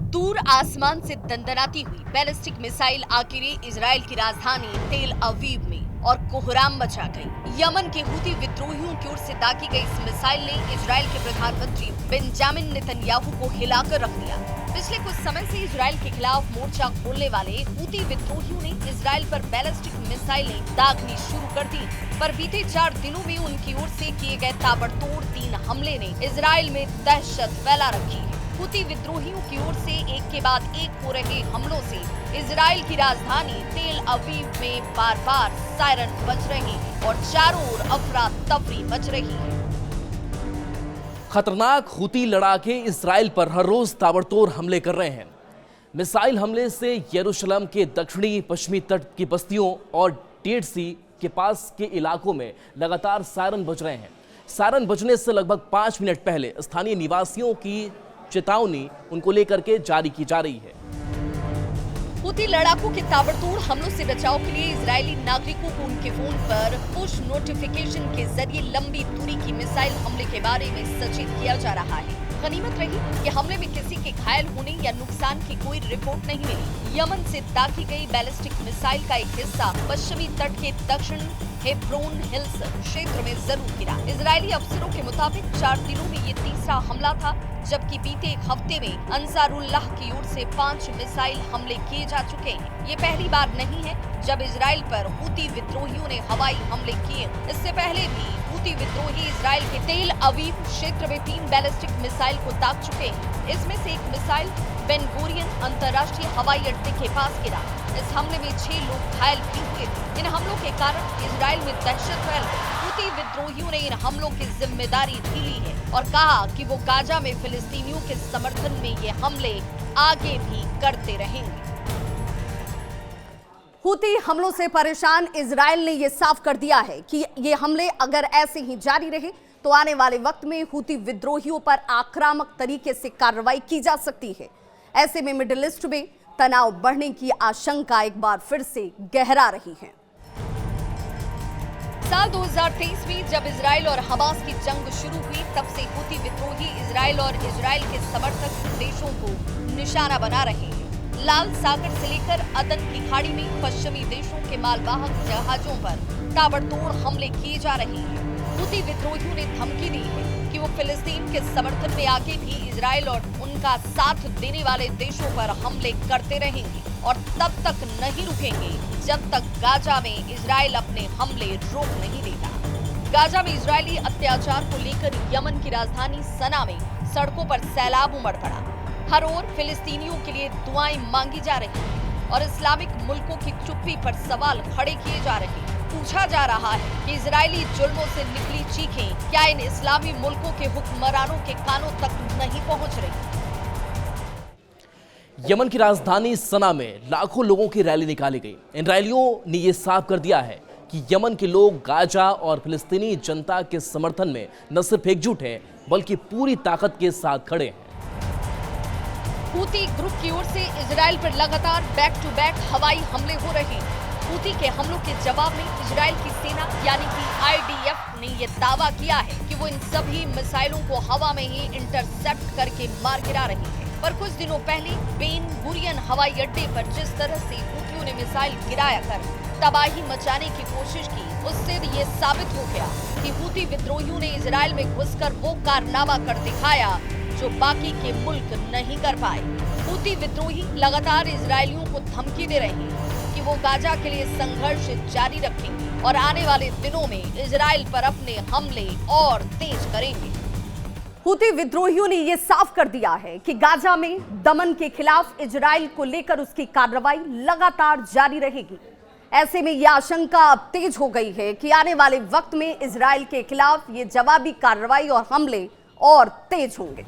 दूर आसमान से दंदनाती हुई बैलिस्टिक मिसाइल आखिर इजराइल की राजधानी तेल अवीव में और कोहराम मचा गई। यमन के हूती विद्रोहियों की ओर से दागी गई इस मिसाइल ने इजराइल के प्रधानमंत्री बेंजामिन नेतन्याहू को हिलाकर रख दिया। पिछले कुछ समय से इजराइल के खिलाफ मोर्चा खोलने वाले हूती विद्रोहियों ने इजराइल पर बैलिस्टिक मिसाइलें दागनी शुरू कर दी, पर बीते 4 दिनों में उनकी ओर से किए गए ताबड़तोड़ 3 हमले ने इजराइल में दहशत फैला रखी है। हूती विद्रोहियों की ओर से एक के बाद एक हो रहे हमलों से इजराइल की राजधानी तेल अवीव में बार-बार सायरन बज रहे हैं और चारों ओर अफरा तफरी मच रही है। खतरनाक हूती लड़ाके इजराइल पर हर रोज ताबड़तोड़ हमले कर रहे हैं। मिसाइल हमले से यरूशलेम के दक्षिणी पश्चिमी तट की बस्तियों और डेड सी के पास के इलाकों में लगातार सायरन बज रहे हैं। सायरन बजने से लगभग 5 मिनट पहले स्थानीय निवासियों की चेतावनी उनको लेकर के जारी की जा रही है। हूती लड़ाकों के ताबड़तोड़ हमलों से बचाव के लिए इजरायली नागरिकों को उनके फोन पर पुश नोटिफिकेशन के जरिए लंबी दूरी की मिसाइल हमले के बारे में सचेत किया जा रहा है। गनीमत रही कि हमले में किसी के घायल होने या नुकसान की कोई रिपोर्ट नहीं मिली। यमन से दागी गई बैलिस्टिक मिसाइल का एक हिस्सा पश्चिमी तट के दक्षिण हेब्रोन हिल्स क्षेत्र में जरूर गिरा। इजरायली अफसरों के मुताबिक 4 दिनों में ये तीसरा हमला था, जबकि बीते एक हफ्ते में अंसारुल्लाह की ओर से 5 मिसाइल हमले किए जा चुके हैं। ये पहली बार नहीं है जब इजराइल पर हूती विद्रोहियों ने हवाई हमले किए। इससे पहले भी हूती विद्रोही इजराइल के तेल अवीव क्षेत्र में 3 बैलिस्टिक मिसाइल को दाग चुके हैं। इसमें से एक मिसाइल बेन गुरियन अंतर्राष्ट्रीय हवाई अड्डे के पास गिरा। इस हमले में 6 लोग घायल भी हुए थे। इन हमलों के कारण इजराइल में दहशत फैल गई। हूती विद्रोहियों ने इन हमलों की जिम्मेदारी भी ली है और कहा कि वो गाजा में फिलिस्तीनियों के समर्थन में ये हमले आगे भी करते रहेंगे। हूती हमलों से परेशान इजराइल ने यह साफ कर दिया है कि ये हमले अगर ऐसे ही जारी रहे तो आने वाले वक्त में हूती विद्रोहियों पर आक्रामक तरीके से कार्रवाई की जा सकती है। ऐसे में मिडिल ईस्ट में तनाव बढ़ने की आशंका एक बार फिर से गहरा रही है। साल 2023 में जब इजराइल और हमास की जंग शुरू हुई, तब से हूती विद्रोही इजराइल और इजराइल के समर्थक देशों को निशाना बना रहे हैं। लाल सागर से लेकर अदन की खाड़ी में पश्चिमी देशों के मालवाहक जहाजों पर ताबड़तोड़ हमले किए जा रहे हैं। हूती विद्रोहियों ने धमकी दी है कि वो फिलिस्तीन के समर्थन में आगे भी इजराइल और उनका साथ देने वाले देशों पर हमले करते रहेंगे और तब तक नहीं रुकेंगे जब तक गाजा में इजराइल अपने हमले रोक नहीं देता। गाजा में इजरायली अत्याचार को लेकर यमन की राजधानी सना में सड़कों पर सैलाब उमड़ पड़ा। हर ओर फिलिस्तीनियों के लिए दुआएं मांगी जा रही हैं और इस्लामिक मुल्कों की चुप्पी पर सवाल खड़े किए जा रहे हैं। पूछा जा रहा है कि इजरायली जुल्मों से निकली चीखें क्या इन इस्लामी मुल्कों के हुक्मरानों के कानों तक नहीं पहुंच रही। यमन की राजधानी सना में लाखों लोगों की रैली निकाली गई। इन रैलियों ने यह साफ कर दिया है कि यमन के लोग गाजा और फिलिस्तीनी जनता के समर्थन में न सिर्फ एकजुट हैं, बल्कि पूरी ताकत के साथ खड़े हैं। हूती ग्रुप की ओर से इजराइल पर लगातार बैक टू बैक हवाई हमले हो रहे हैं। हूती के हमलों के जवाब में इजराइल की सेना यानी कि IDF ने यह दावा किया है कि वो इन सभी मिसाइलों को हवा में ही इंटरसेप्ट करके मार गिरा रही है। पर कुछ दिनों पहले बेन गुरियन हवाई अड्डे पर जिस तरह से हूतियों ने मिसाइल गिराया कर तबाही मचाने की कोशिश की, उससे ये साबित हो गया कि हूती विद्रोहियों ने इजराइल में घुसकर वो कारनामा कर दिखाया जो बाकी के मुल्क नहीं कर पाए। हूती विद्रोही लगातार इजरायलियों को धमकी दे रहे हैं कि वो गाजा के लिए संघर्ष जारी रखेंगे और आने वाले दिनों में इजराइल पर अपने हमले और तेज करेंगे। हूती विद्रोहियों ने यह साफ कर दिया है कि गाजा में दमन के खिलाफ इजराइल को लेकर उसकी कार्रवाई लगातार जारी रहेगी। ऐसे में यह आशंका अब तेज हो गई है कि आने वाले वक्त में इजराइल के खिलाफ ये जवाबी कार्रवाई और हमले और तेज होंगे।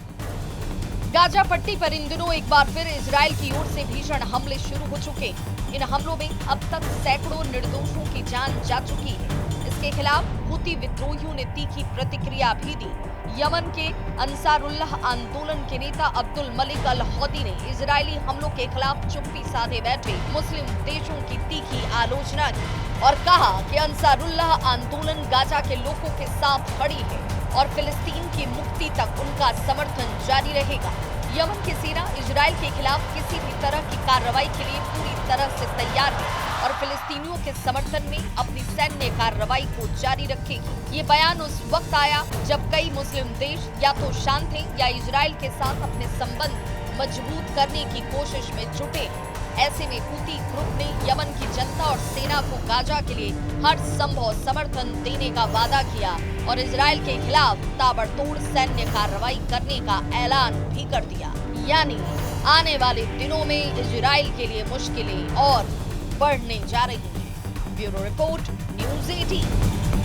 गाजा पट्टी पर इन दिनों एक बार फिर इजराइल की ओर से भीषण हमले शुरू हो चुके हैं। इन हमलों में अब तक सैकड़ों निर्दोषों की जान जा चुकी है। इसके खिलाफ हूती विद्रोहियों ने तीखी प्रतिक्रिया भी दी। यमन के अंसारुल्लाह आंदोलन के नेता अब्दुल मलिक अल हौदी ने इजरायली हमलों के खिलाफ चुप्पी साधे बैठे मुस्लिम देशों की तीखी आलोचना की और कहा कि अंसारुल्लाह आंदोलन गाजा के लोगों के साथ खड़ी है और फिलिस्तीन की मुक्ति तक उनका समर्थन जारी रहेगा। यमन की सेना इजराइल के खिलाफ किसी भी तरह की कार्रवाई के लिए पूरी तरह से तैयार है और फिलिस्तीनियों के समर्थन में अपनी सैन्य कार्रवाई को जारी रखेगी। ये बयान उस वक्त आया जब कई मुस्लिम देश या तो शांत थे या इजराइल के साथ अपने संबंध मजबूत करने की कोशिश में जुटे। ऐसे में हूती ग्रुप ने यमन की जनता और सेना को गाजा के लिए हर संभव समर्थन देने का वादा किया और इजराइल के खिलाफ ताबड़तोड़ सैन्य कार्रवाई करने का ऐलान भी कर दिया। यानी आने वाले दिनों में इजराइल के लिए मुश्किलें और बढ़ने जा रही हैं। Bureau report, news 18।